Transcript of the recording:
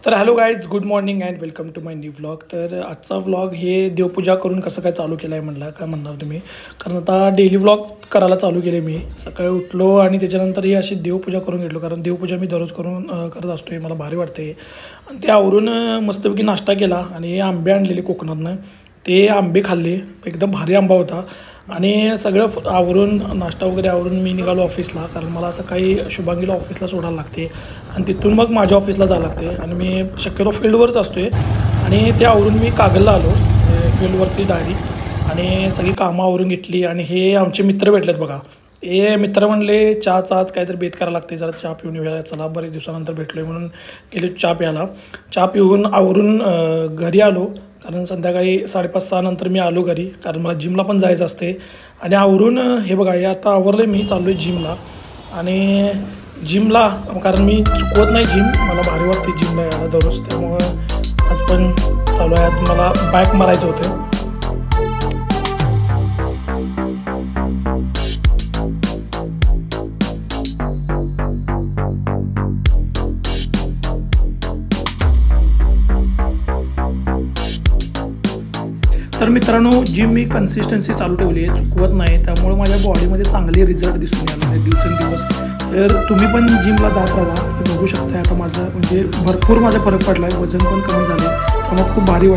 तर hello guys, good morning and welcome to my new vlog. तर आजचा vlog हे देवपूजा करून कसं काय चालू केलं आहे म्हणला काय म्हणणार तुम्ही. कारण आता डेली व्लॉग करायला चालू केले. मी सकाळी उठलो आणि त्याच्यानंतर ही अशी देवपूजा करून घेतलो. कारण देवपूजा मी दररोज करत असतो आहे, मला भारी वाटते. आणि ते आवरून मस्तपैकी नाश्ता केला आणि आंबे आणलेले कोकणातनं, ते आंबे खाल्ले. एकदम भारी आंबा होता. आणि सगळं आवरून नाश्ता वगैरे आवरून मी निघालो ऑफिसला. कारण मला सकाळी शुभांगीला ऑफिसला सोडायला लागते आणि तिथून मग माझ्या ऑफिसला जावं लागते. आणि मी शक्यतो फील्डवरच असतो आहे. आणि ते आवरून मी कागलला आलो फील्डवरती डायरेक्ट आणि सगळी कामं आवरून घेतली. आणि हे आमचे मित्र भेटलेत बघा. हे मित्र म्हणले चहाच काहीतरी बेत करायला लागते, जरा चहा पिऊन येऊया. चला, बरेच दिवसानंतर भेटलो आहे म्हणून गेले चहा प्यायला. चहा पिऊन आवरून घरी आलो. कारण संध्याकाळी 5:30-6 नंतर मी आलो घरी, कारण मला जिमला पण जायचं असते. आणि आवरून हे बघा, हे आता आवरलं, मी चाललो आहे जिमला. आणि जिमला कारण मी चुकवत नाही जिम, मला भारी वाटते जिमला यायला दररोज. त्यामुळं आज पण चालू आहे. आज मला बॅक मारायचं होतं. तर मित्रांनो, जिम मी कन्सिस्टन्सी चालू ठेवली आहे, चुकवत नाही. त्यामुळे माझ्या बॉडीमध्ये चांगले रिझल्ट दिसून यायला लागले दिवसेंदिवस. तर तुम्ही पण जिमला जात राहा. हे बघू शकता आता माझं म्हणजे भरपूर माझा फरक पडला आहे. वजन पण कमी झाले, त्यामुळे खूप भारी वाटतं.